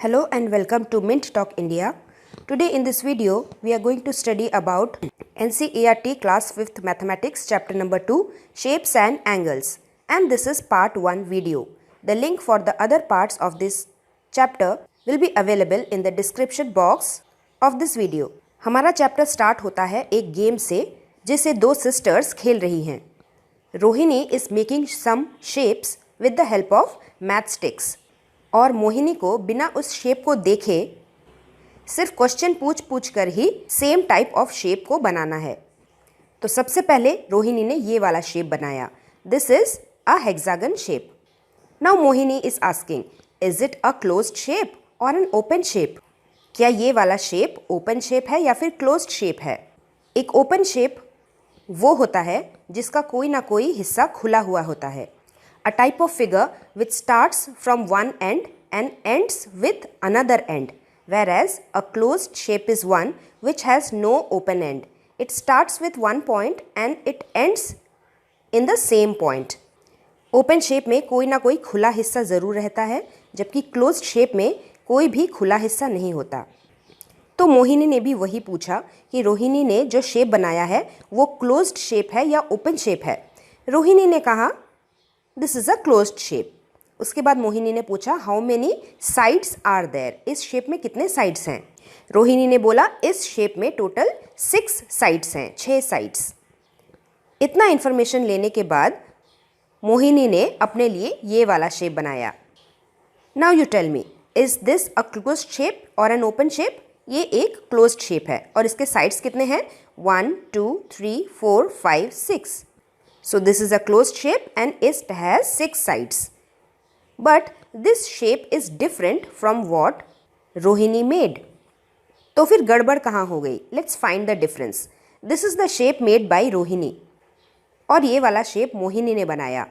Hello and welcome to Mint Talk India. Today in this video we are going to study about NCERT class 5th mathematics chapter number 2 shapes and angles, and this is part 1 video. The link for the other parts of this chapter will be available in the description box of this video. हमारा chapter start होता है एक game से जिसे दो sisters खेल रही हैं. Rohini is making some shapes with the help of math sticks और मोहिनी को बिना उस शेप को देखे सिर्फ क्वेश्चन पूछ कर ही सेम टाइप ऑफ शेप को बनाना है. तो सबसे पहले रोहिणी ने ये वाला शेप बनाया. This is a hexagon shape. Now Mohini is asking, is it a closed shape और एन ओपन शेप? क्या ये वाला शेप ओपन शेप है या फिर क्लोज्ड शेप है? एक ओपन शेप वो होता है जिसका कोई ना कोई हिस्सा खुला हुआ होता है. A type of figure which starts from one end and ends with another end, whereas a closed shape is one which has no open end. It starts with one point and it ends in the same point. Open shape में कोई ना कोई खुला हिस्सा ज़रूर रहता है, जबकि closed shape में कोई भी खुला हिस्सा नहीं होता. तो मोहिनी ने भी वही पूछा कि रोहिणी ने जो शेप बनाया है वो क्लोज्ड शेप है या ओपन शेप है. रोहिणी ने कहा this is a closed shape. उसके बाद मोहिनी ने पूछा how many sides are there? इस शेप में कितने साइड्स हैं? रोहिणी ने बोला इस शेप में टोटल 6 साइड्स हैं, 6 साइड्स. इतना इन्फॉर्मेशन लेने के बाद मोहिनी ने अपने लिए ये वाला शेप बनाया. Now you tell me, is this a closed shape और एन ओपन शेप? ये एक क्लोज्ड शेप है और इसके साइड्स कितने हैं? 1 2 3 4 5 6. So this is a closed shape and it has 6 sides. But this shape is different from what Rohini made. तो फिर गड़बड़ कहाँ हो गई? Let's find the difference. This is the shape made by Rohini. और ये वाला शेप मोहिनी ने बनाया.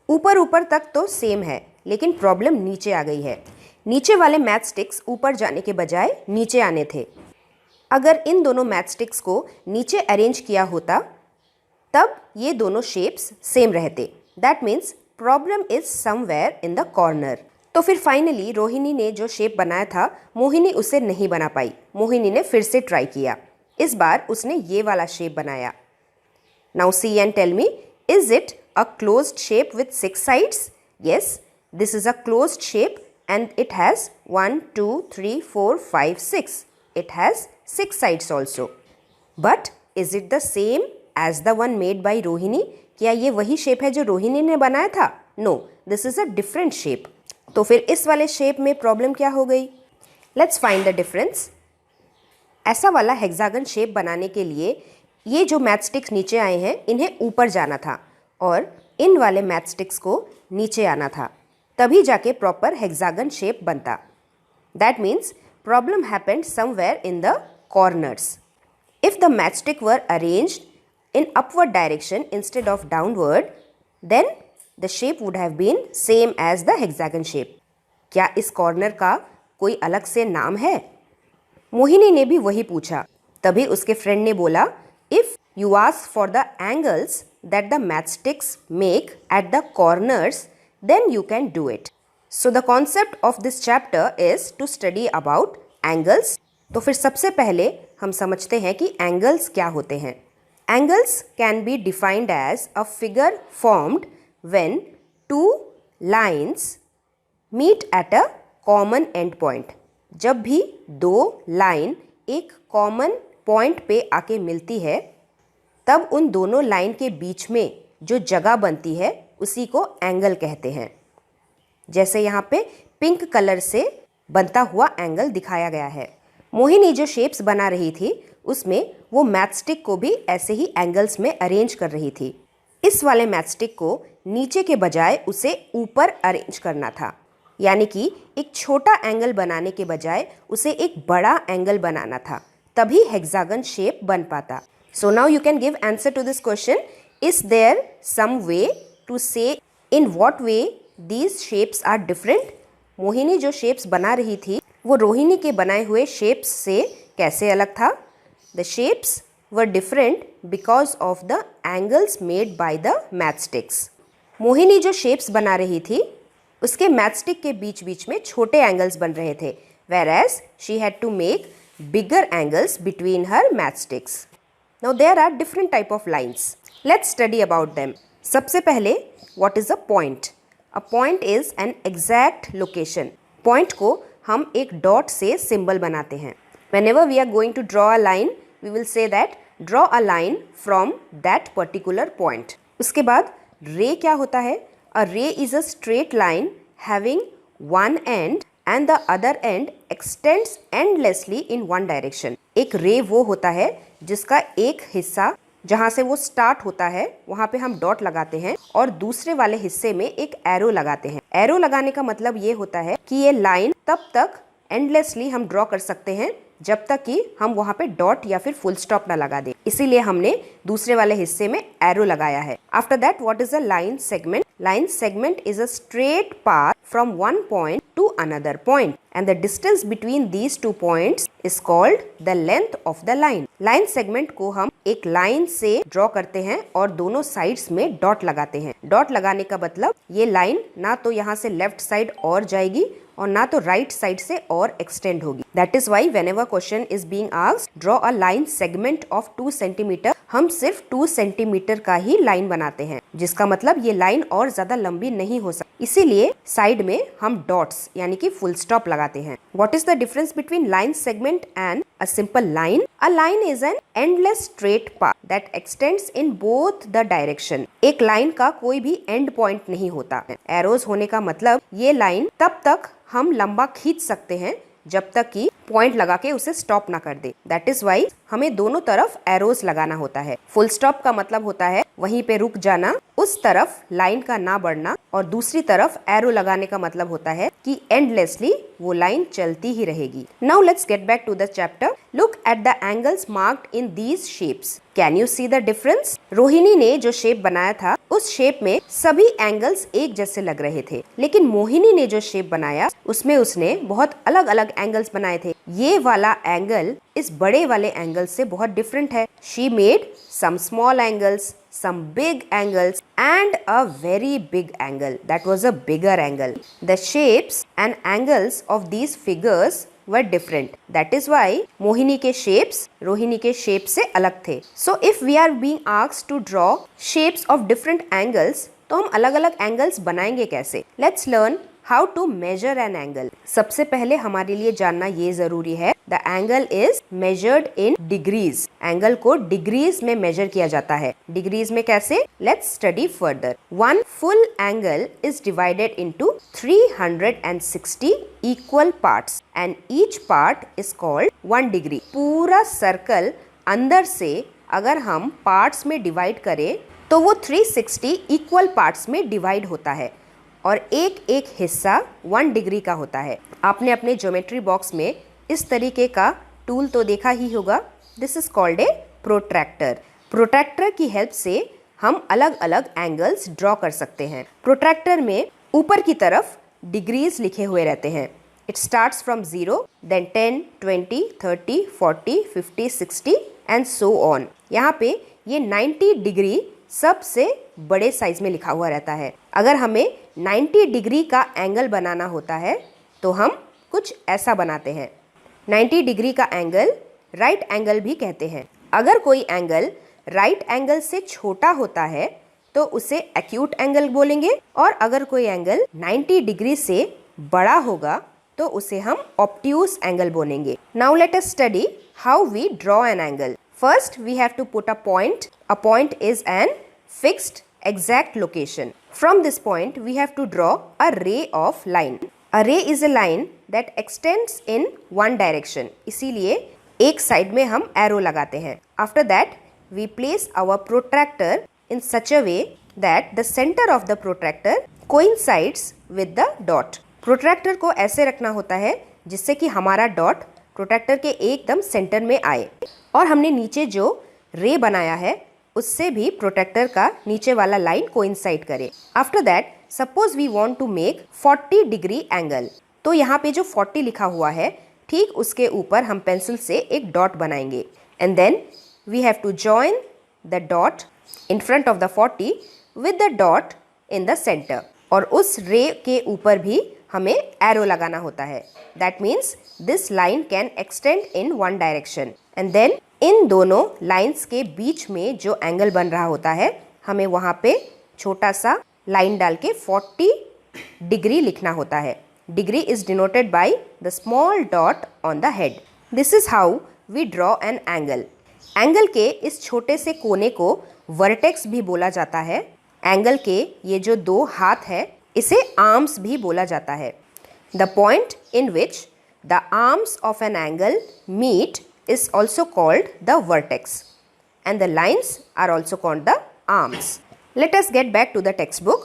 ऊपर तक तो सेम है, लेकिन प्रॉब्लम नीचे आ गई है. नीचे वाले मैथ स्टिक्स ऊपर जाने के बजाय नीचे आने थे. अगर इन दोनों मैथ स्टिक्स को नीचे अरेंज किया होता तब ये दोनों शेप्स सेम रहते. That means problem is somewhere in the corner. तो फिर फाइनली रोहिणी ने जो शेप बनाया था मोहिनी उसे नहीं बना पाई. मोहिनी ने फिर से ट्राई किया. इस बार उसने ये वाला शेप बनाया. Now see and tell me, is it a closed shape with 6 sides? Yes, this is a closed shape and it has 1 2 3 4 5 6. It has 6 sides also. But is it the same as the one made by Rohini? क्या ये वही shape है जो रोहिणी ने बनाया था? No, this is a different shape. तो फिर इस वाले शेप में प्रॉब्लम क्या हो गई? Let's find the difference. ऐसा वाला हेक्सागन शेप बनाने के लिए ये जो मैथ स्टिक्स नीचे आए हैं इन्हें ऊपर जाना था और इन वाले मैथ स्टिक्स को नीचे आना था, तभी जाके प्रॉपर हेक्सागन शेप बनता. That means problem happened somewhere in the corners. If the math stick were arranged in upward direction instead of downward, then the shape would have been same as the hexagon shape. क्या इस corner का कोई अलग से नाम है? मोहिनी ने भी वही पूछा. तभी उसके फ्रेंड ने बोला if you ask for the angles that the matchsticks make at the corners, then you can do it. So the concept of this chapter is to study about angles. तो फिर सबसे पहले हम समझते हैं कि angles क्या होते हैं. Angles can be defined as a figure formed when two lines meet at a common endpoint. जब भी दो लाइन एक कॉमन पॉइंट पे आके मिलती है तब उन दोनों लाइन के बीच में जो जगह बनती है उसी को एंगल कहते हैं. जैसे यहाँ पे पिंक कलर से बनता हुआ एंगल दिखाया गया है. मोहिनी जो शेप्स बना रही थी उसमें वो मैथस्टिक को भी ऐसे ही एंगल्स में अरेंज कर रही थी. इस वाले मैथस्टिक को नीचे के बजाय उसे ऊपर अरेंज करना था, यानी कि एक छोटा एंगल बनाने के बजाय उसे एक बड़ा एंगल बनाना था, तभी हेक्सागन शेप बन पाता. So now you can give answer to this question. Is there some way to say in what way these shapes are different? Mohini जो शेप्स बना रही थी वो रोहिणी के बनाए हुए शेप्स से कैसे अलग था? The shapes were different because of the angles made by the matchsticks. Mohini जो शेप्स बना रही थी उसके मैचस्टिक के बीच बीच में छोटे एंगल्स बन रहे थे, whereas she had to make bigger angles between her matchsticks. Now there are different type of lines. Let's study about them. सबसे पहले, what is a point? A point is an exact location. Point को हम एक dot से symbol बनाते हैं. Whenever we are going to draw a line, we will say that draw a line from that particular point. उसके बाद ray क्या होता है? A ray is a straight line having one end and the other end extends endlessly in one direction. एक रे वो होता है जिसका एक हिस्सा जहाँ से वो स्टार्ट होता है वहाँ पे हम डॉट लगाते हैं और दूसरे वाले हिस्से में एक एरो लगाते हैं. एरो लगाने का मतलब ये होता है कि ये लाइन तब तक एंडलेसली हम ड्रॉ कर सकते हैं जब तक कि हम वहाँ पे डॉट या फिर फुल स्टॉप ना लगा दें. इसीलिए हमने दूसरे वाले हिस्से में एरो लगाया है. After that, what is a line segment? Line segment is a straight path from one point to another point, and the distance between these two points is called the length of the line. Line segment को हम एक line से draw करते हैं और दोनों sides में dot लगाते हैं. डॉट लगाने का मतलब ये लाइन ना तो यहाँ से लेफ्ट साइड और जाएगी और ना तो राइट साइड से और एक्सटेंड होगी. That is why whenever question is being asked, draw a line segment of 2 centimeter, हम सिर्फ 2 सेंटीमीटर का ही लाइन बनाते हैं, जिसका मतलब ये लाइन और ज्यादा लंबी नहीं हो सकती. इसीलिए साइड में हम डॉट्स यानी कि फुल स्टॉप लगाते हैं. What is the difference between line segment and a simple line? A line is an endless straight path that extends in both the direction. एक लाइन का कोई भी एंड पॉइंट नहीं होता. एरोज होने का मतलब ये लाइन तब तक हम लंबा खींच सकते हैं जब तक कि पॉइंट लगा के उसे स्टॉप ना कर दे. दैट इज वाई हमें दोनों तरफ एरोज लगाना होता है. फुल स्टॉप का मतलब होता है वहीं पे रुक जाना, उस तरफ लाइन का ना बढ़ना, और दूसरी तरफ एरो लगाने का मतलब होता है कि एंडलेसली वो लाइन चलती ही रहेगी. Now let's get back to the chapter. Look at the angles marked in these shapes. Can you see the difference? Rohini ने जो शेप बनाया था उस शेप में सभी एंगल्स एक जैसे लग रहे थे, लेकिन मोहिनी ने जो शेप बनाया उसमें उसने बहुत अलग अलग एंगल्स बनाए थे. ये वाला एंगल इस बड़े वाले एंगल से बहुत डिफरेंट है. She made some small angles, some big angles and a very big angle. That was a bigger angle. The shapes and angles of these figures were different. That is why Mohini के shapes Rohini के shape से अलग थे. So if we are being asked to draw shapes of different angles, तो हम अलग अलग angles बनाएंगे कैसे? Let's learn how to measure an angle. सबसे पहले हमारे लिए जानना ये जरूरी है, the angle is measured in degrees. Angle को डिग्रीज में मेजर किया जाता है. डिग्रीज में कैसे? Let's study further. One full angle is divided into 360 equal parts and each part is called 1 degree. पूरा सर्कल अंदर से अगर हम पार्ट्स में डिवाइड करें तो वो 360 इक्वल पार्ट्स में डिवाइड होता है और एक एक हिस्सा 1 डिग्री का होता है. आपने अपने ज्योमेट्री बॉक्स में इस तरीके का टूल तो देखा ही होगा. This is called a protractor. Protractor की हेल्प से हम अलग अलग एंगल्स ड्रॉ कर सकते हैं. प्रोट्रैक्टर में ऊपर की तरफ डिग्रीज लिखे हुए रहते हैं. It starts from 0, then 10, 20, 30, 40, 50, 60 and so on. यहाँ पे ये 90 डिग्री सबसे बड़े साइज में लिखा हुआ रहता है. अगर हमें 90 डिग्री का एंगल बनाना होता है तो हम कुछ ऐसा बनाते हैं. 90 डिग्री का एंगल राइट एंगल भी कहते हैं. अगर कोई एंगल राइट एंगल से छोटा होता है तो उसे एक्यूट एंगल बोलेंगे, और अगर कोई एंगल 90 डिग्री से बड़ा होगा तो उसे हम ऑब्ट्यूज एंगल बोलेंगे. Now let us study how we draw an angle. First, we have to put a point. A point is an fixed exact location. From this point, we have to draw a ray of line. A ray is a line that extends in one direction. इसीलिए एक side में हम arrow लगाते हैं. After that, we place our protractor in such a way that the center of the protractor coincides with the dot. Protractor को ऐसे रखना होता है जिससे कि हमारा डॉट प्रोट्रैक्टर के एकदम सेंटर में आए, और हमने नीचे जो रे बनाया है उससे भी प्रोट्रैक्टर का नीचे वाला लाइन कोइंसाइड करे. After that, suppose we want to make 40 degree angle. तो यहाँ पे जो 40 लिखा हुआ है ठीक उसके ऊपर हम पेंसिल से एक डॉट बनाएंगे, and then we have to join the dot in front of the 40 with the dot in the centre. और उस रे के ऊपर भी हमें एरो लगाना होता है। That means this line can extend in one direction and then in दोनों लाइंस के बीच में जो एंगल बन रहा होता है हमें वहाँ पे छोटा सा लाइन डाल के 40 डिग्री लिखना होता है। Degree is denoted by the small dot on the head. This is how we draw an angle. Angle के इस छोटे से कोने को वर्टेक्स भी बोला जाता है। एंगल के ये जो दो हाथ है इसे आर्म्स भी बोला जाता है। The point in which the arms of an angle meet is also called the vertex and the lines are also called the arms. Let us get back to the textbook.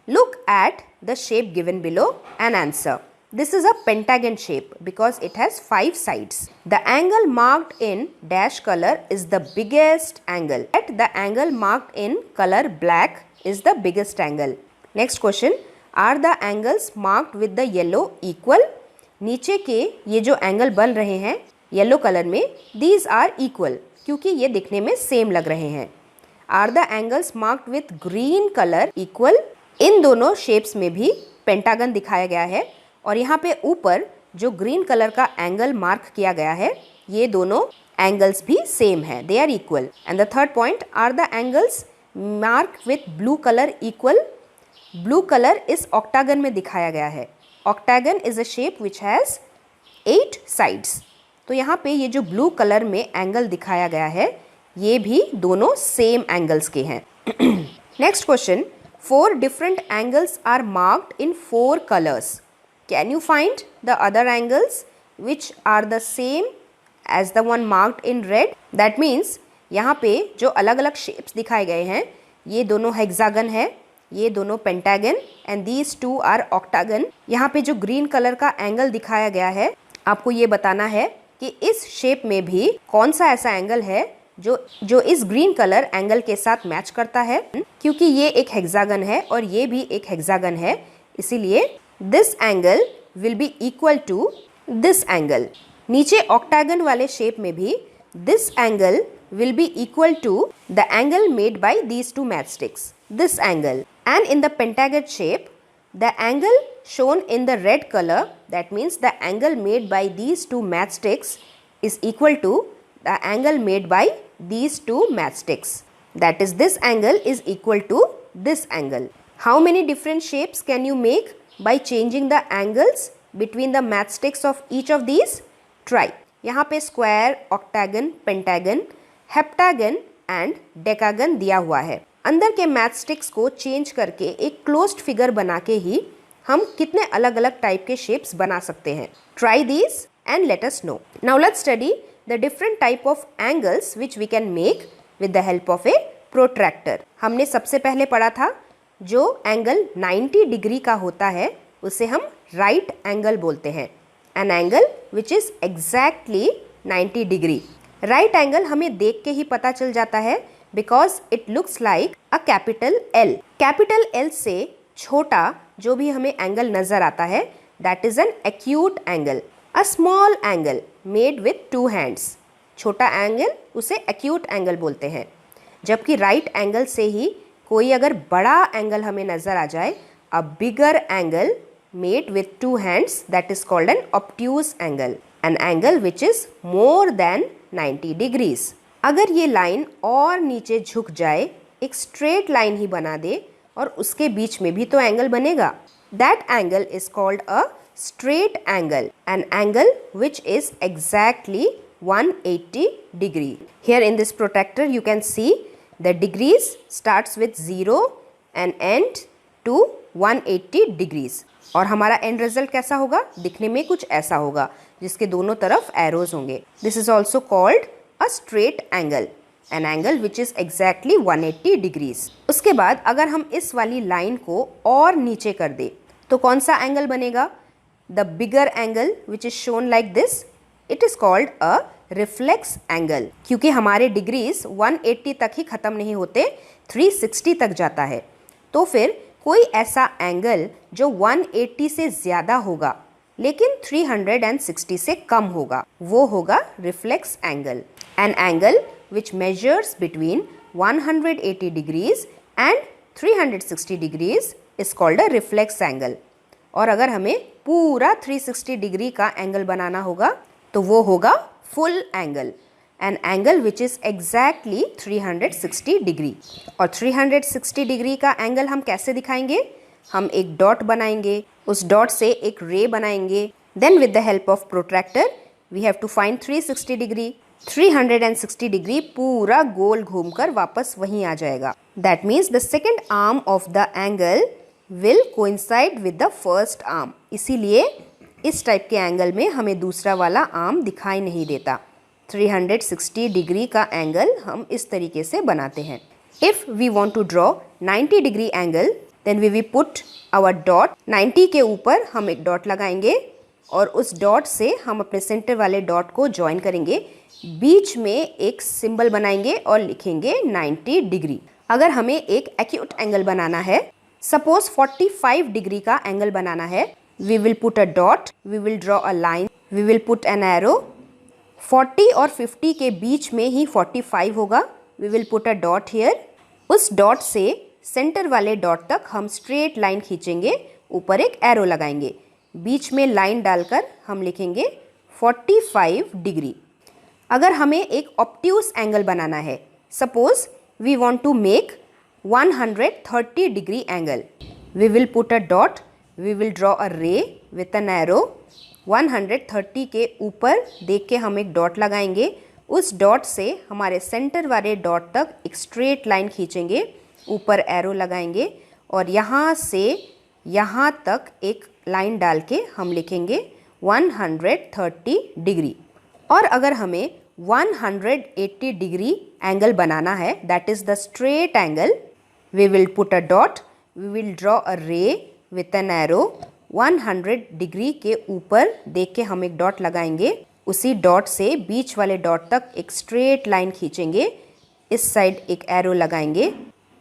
Look at the shape given below and answer. This is a pentagon shape because it has 5 sides. The angle marked in dash color is the biggest angle. At the angle marked in color black is the biggest angle. Next question. Are the angles marked with the yellow equal? नीचे के ये जो angle बन रहे हैं yellow colour में, these are equal क्योंकि ये दिखने में सेम लग रहे हैं। Are the angles marked with green colour equal? इन दोनों शेप्स में भी पेंटागन दिखाया गया है और यहाँ पे ऊपर जो ग्रीन कलर का एंगल मार्क किया गया है ये दोनों एंगल्स भी सेम है, they are equal. And the third point, are the angles mark with blue colour equal? Blue colour इस ऑक्टागन में दिखाया गया है। Octagon is a shape which has 8 sides. तो यहाँ पे ये जो ब्लू कलर में एंगल दिखाया गया है ये भी दोनों सेम एंगल्स के हैं। Next question, 4 different angles are marked in 4 colours. Can you find the other angles which are the same as the one marked in red? That means यहाँ पे जो अलग अलग शेप्स दिखाए गए हैं ये दोनों हेक्सागन है, ये दोनों pentagon and these 2 are octagon. यहाँ पे जो ग्रीन कलर का एंगल दिखाया गया है आपको ये बताना है कि इस शेप में भी कौन सा ऐसा एंगल है जो इस ग्रीन कलर एंगल के साथ मैच करता है। क्योंकि ये एक हेक्सागन है और ये भी एक हेक्सागन है, इसीलिए this angle will be equal to this angle. नीचे ऑक्टागन वाले शेप में भी this angle will be equal to the angle made by these 2 matchsticks, this angle. And in the pentagon shape the angle shown in the red color, that means the angle made by these 2 matchsticks is equal to the angle made by these 2 matchsticks. That is, this angle is equal to this angle. How many different shapes can you make by changing the angles between the matchsticks of each of these? Try. यहाँ पे square, octagon, pentagon, heptagon and decagon दिया हुआ है। अंदर के matchsticks को change करके एक क्लोज्ड फिगर बना के ही हम कितने अलग अलग टाइप के शेप्स बना सकते हैं। Try these and let us know. Now let's study the different type of angles which we can make with the help of a protractor. हमने सबसे पहले पढ़ा था जो एंगल 90 डिग्री का होता है उसे हम राइट एंगल बोलते हैं। N angle which is exactly 90 degree. Right angle हमें देख के ही पता चल जाता है because it looks like a capital L. Capital L से छोटा जो भी हमें एंगल नज़र आता है that is an acute angle. A small angle made with 2 hands. छोटा एंगल उसे acute angle बोलते हैं। जबकि राइट एंगल से ही कोई अगर बड़ा एंगल हमें नज़र आ जाए, a bigger angle made with 2 hands, that is called an obtuse angle. An angle which is more than 90 degrees. अगर ये लाइन और नीचे झुक जाए, एक स्ट्रेट लाइन ही बना दे और उसके बीच में भी तो एंगल बनेगा। That angle is called a straight angle, an angle which is exactly 180 degree. Here in this protractor you can see the degrees starts with 0 and end to 180 degrees. और हमारा and result कैसा होगा? दिखने में कुछ ऐसा होगा जिसके दोनों तरफ एरोज होंगे। This is also called a straight angle, an angle which is exactly 180 degrees. उसके बाद अगर हम इस वाली लाइन को और नीचे कर दे तो कौन सा एंगल बनेगा? The bigger angle which is shown like this, it is called a reflex angle. क्योंकि हमारे डिग्रीज 180 तक ही ख़त्म नहीं होते, 360 तक जाता है। तो फिर कोई ऐसा एंगल जो 180 से ज़्यादा होगा लेकिन 360 से कम होगा, वो होगा reflex angle. An angle which measures between 180 degrees and 360 degrees is called a reflex angle. और अगर हमें पूरा 360 डिग्री का एंगल बनाना होगा तो वो होगा full angle, an angle which is exactly 360 degree. और 360 डिग्री का एंगल हम कैसे दिखाएंगे? हम एक डॉट बनाएंगे, उस डॉट से एक रे बनाएंगे. Then with the help of protractor we have to find 360 degree. 360 degree पूरा गोल घूमकर वापस वहीं आ जाएगा. That means the second arm of the angle will coincide with the first arm. इसीलिए इस टाइप के एंगल में हमें दूसरा वाला आर्म दिखाई नहीं देता. 360 डिग्री का एंगल हम इस तरीके से बनाते हैं. If we want to draw 90 degree angle then we will put our dot. 90 के ऊपर हम एक डॉट लगाएंगे और उस डॉट से हम अपने सेंटर वाले डॉट को ज्वाइन करेंगे. बीच में एक सिंबल बनाएंगे और लिखेंगे 90 डिग्री. अगर हमें एक एक्यूट एंगल बनाना है, सपोज 45 डिग्री का एंगल बनाना है, we will put a dot, we will draw a line, we will put an arrow. 40 और 50 के बीच में ही 45 होगा. We will put a dot here. उस डॉट से सेंटर वाले डॉट तक हम स्ट्रेट लाइन खींचेंगे, ऊपर एक एरो लगाएंगे, बीच में लाइन डालकर हम लिखेंगे 45 डिग्री. अगर हमें एक ऑब्ट्यूस एंगल बनाना है, suppose we want to make 130 degree angle, we will put a dot, we will draw a ray with an arrow. 130 के ऊपर देख के हम एक डॉट लगाएंगे, उस डॉट से हमारे सेंटर वाले डॉट तक एक स्ट्रेट लाइन खींचेंगे, ऊपर एरो लगाएंगे और यहाँ से यहाँ तक एक लाइन डाल के हम लिखेंगे 130 डिग्री. और अगर हमें 180 डिग्री एंगल बनाना है, that is the straight angle, we will put a dot, we will draw a ray with an arrow. 100 degree के ऊपर देख के हम एक डॉट लगाएंगे, उसी डॉट से बीच वाले डॉट तक एक स्ट्रेट लाइन खींचेंगे, इस साइड एक एरो लगाएंगे,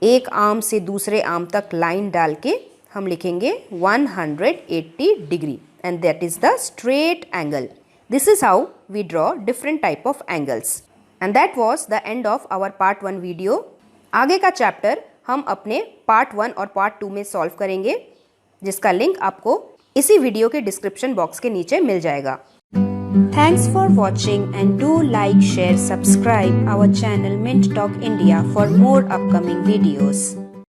एक आर्म से दूसरे आर्म तक लाइन डाल के हम लिखेंगे 180 degree and that is the straight angle. This is how we draw different type of angles. And that was the end of our part 1 video. आगे का चैप्टर हम अपने पार्ट 1 और पार्ट 2 में सॉल्व करेंगे, जिसका लिंक आपको इसी वीडियो के डिस्क्रिप्शन बॉक्स के नीचे मिल जाएगा. Thanks for watching and do like, share, subscribe our channel Mint Talk India for more upcoming videos.